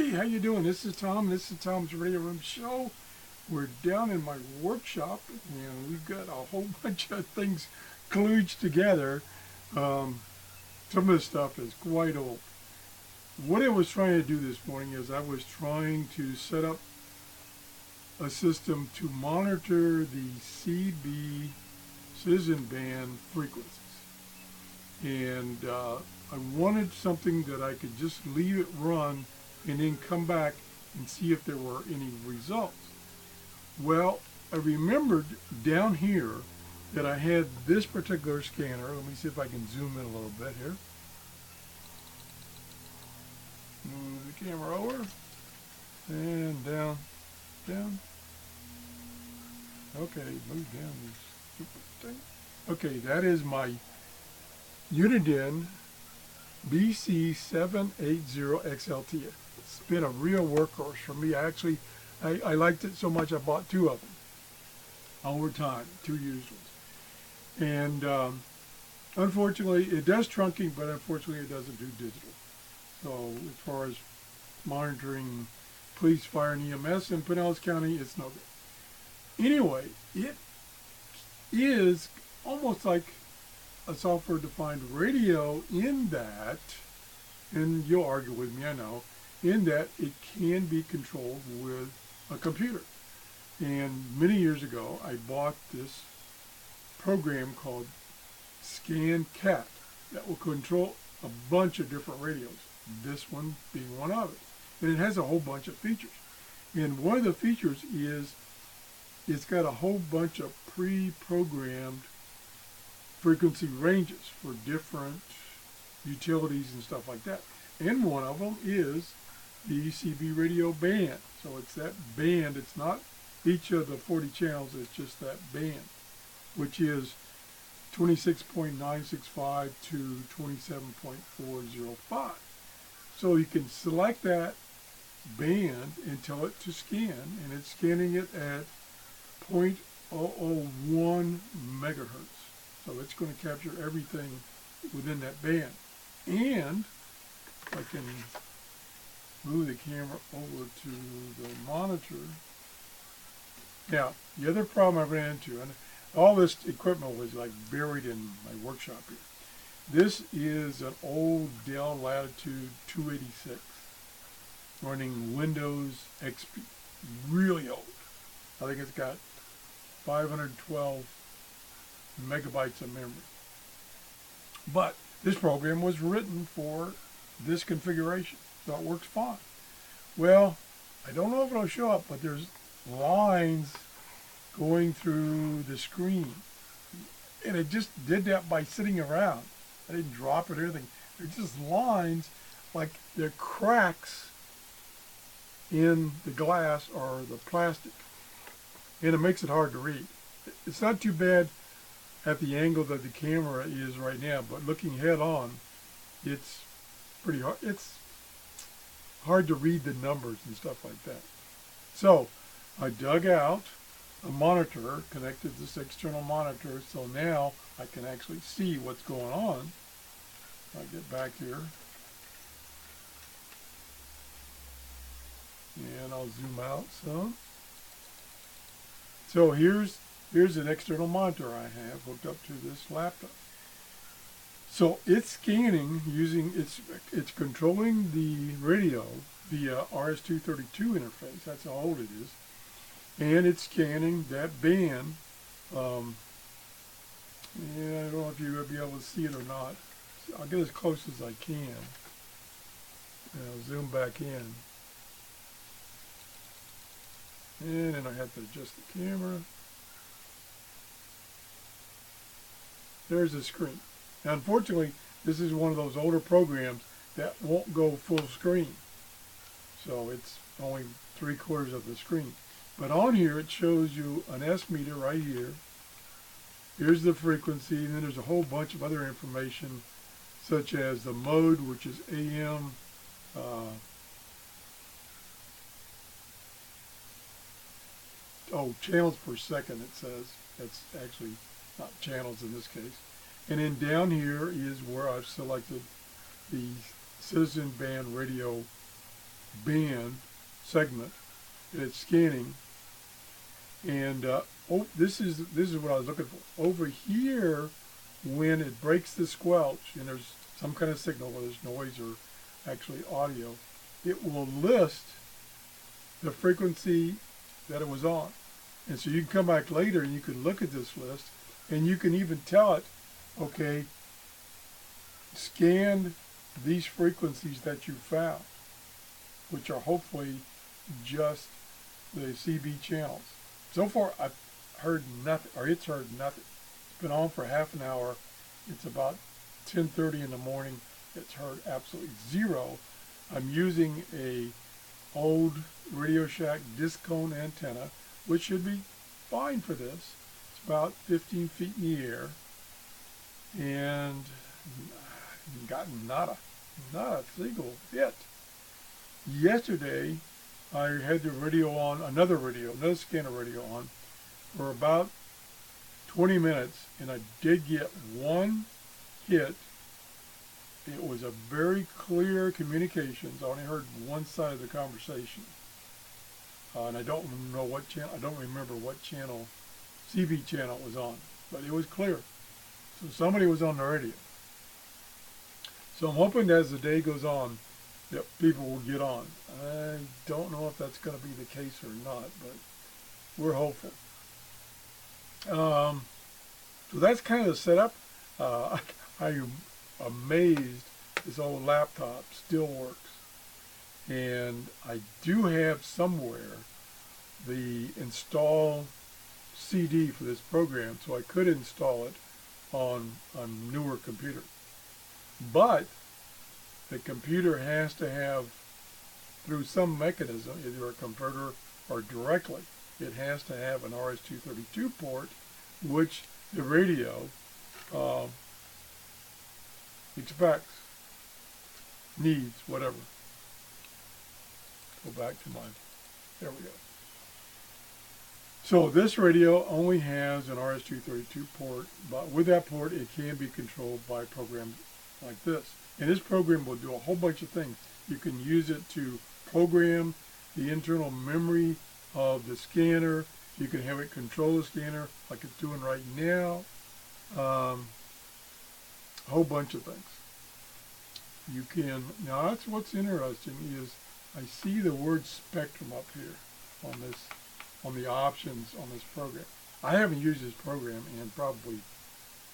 Hey, how you doing? This is Tom. This is Tom's Radio Room Show. We're down in my workshop, and we've got a whole bunch of things kludged together. Um, some of the stuff is quite old. What I was trying to do this morning is I was trying to set up a system to monitor the CB citizen band frequencies. And I wanted something that I could just leave it run and then come back and see if there were any results. Well, I remembered down here that I had this particular scanner. Let me see if I can zoom in a little bit here. Move the camera over and down, down. Okay, move down this stupid thing. Okay, that is my Uniden BC780XLT. It's been a real workhorse for me. I liked it so much I bought two of them over time, 2 used ones. And unfortunately, it does trunking, but unfortunately it doesn't do digital. So as far as monitoring police, fire, and EMS in Pinellas County, it's no good. Anyway, it is almost like a software-defined radio in that, and you'll argue with me, I know, in that it can be controlled with a computer. And many years ago, I bought this program called ScanCat that will control a bunch of different radios, this one being one of it. And it has a whole bunch of features. And one of the features is it's got a whole bunch of pre-programmed frequency ranges for different utilities and stuff like that. And one of them is the CB radio band. So it's that band. It's not each of the 40 channels. It's just that band, which is 26.965 to 27.405. So you can select that band and tell it to scan, and it's scanning it at 0.001 megahertz. So it's going to capture everything within that band. And if I can move the camera over to the monitor. Now, the other problem I ran into, and all this equipment was like buried in my workshop here. This is an old Dell Latitude 286 running Windows XP. Really old. I think it's got 512 megabytes of memory. But this program was written for this configuration, so it works fine. Well, I don't know if it'll show up, but there's lines going through the screen. And it just did that by sitting around. I didn't drop it or anything. They're just lines, like they're cracks in the glass or the plastic. And it makes it hard to read. It's not too bad at the angle that the camera is right now, but looking head on, it's pretty hard. It's hard to read the numbers and stuff like that. So I dug out a monitor, connected this external monitor, so now I can actually see what's going on. I'll get back here. And I'll zoom out some. So here's an external monitor I have hooked up to this laptop. So it's scanning using, it's controlling the radio via RS-232 interface. That's how old it is. And it's scanning that band. Yeah, I don't know if you'll be able to see it or not. I'll get as close as I can. And I'll zoom back in. And then I have to adjust the camera. There's the screen. Now, unfortunately, this is one of those older programs that won't go full screen. So it's only 3/4 of the screen. But on here, it shows you an S meter right here. Here's the frequency, and then there's a whole bunch of other information, such as the mode, which is AM, channels per second, it says. That's actually not channels in this case. And then down here is where I've selected the citizen band radio band segment that it's scanning. And oh, this is what I was looking for. Over here, when it breaks the squelch and there's some kind of signal, whether it's noise or actually audio, it will list the frequency that it was on. And so you can come back later and you can look at this list and you can even tell it, okay, scan these frequencies that you found, which are hopefully just the CB channels. So far, I've heard nothing, or it's heard nothing. It's been on for half an hour. It's about 10:30 in the morning. It's heard absolutely zero. I'm using a old Radio Shack disc cone antenna, which should be fine for this. It's about 15 feet in the air, and gotten not a single hit. Yesterday, I had the radio on, another scanner radio on, for about 20 minutes, and I did get one hit. It was a very clear communications. I only heard one side of the conversation. And I don't know what channel, I don't remember what channel, CB channel it was on, but it was clear. So somebody was on the radio. So I'm hoping that as the day goes on, that people will get on. I don't know if that's going to be the case or not, but we're hopeful. So that's kind of the setup. I am amazed this old laptop still works. And I do have somewhere the install CD for this program, so I could install it on a newer computer. But the computer has to have, through some mechanism, either a converter or directly, it has to have an RS-232 port, which the radio expects, needs, whatever. Go back to mine. There we go. So this radio only has an RS-232 port, but with that port it can be controlled by programs like this. And this program will do a whole bunch of things. You can use it to program the internal memory of the scanner. You can have it control the scanner like it's doing right now. A whole bunch of things. You can, now that's what's interesting is I see the word spectrum up here on this, on the options on this program. I haven't used this program in probably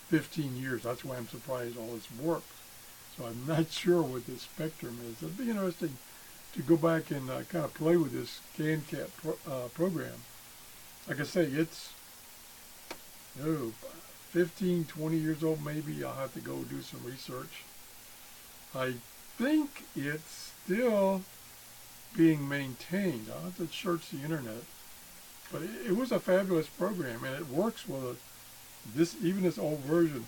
15 years. That's why I'm surprised all this works. So I'm not sure what this spectrum is. It'd be interesting to go back and kind of play with this ScanCat program. Like I say, it's 15, 20 years old maybe. I'll have to go do some research. I think it's still being maintained. I'll have to search the internet. But it was a fabulous program, and it works with even this old version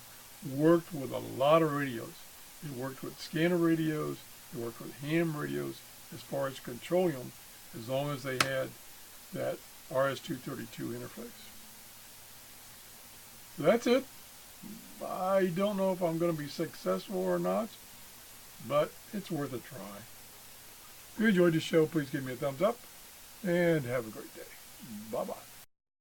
worked with a lot of radios. It worked with scanner radios, it worked with ham radios as far as controlling them, as long as they had that RS-232 interface. So that's it. I don't know if I'm going to be successful or not, but it's worth a try. If you enjoyed the show, please give me a thumbs up, and have a great day. Bye-bye.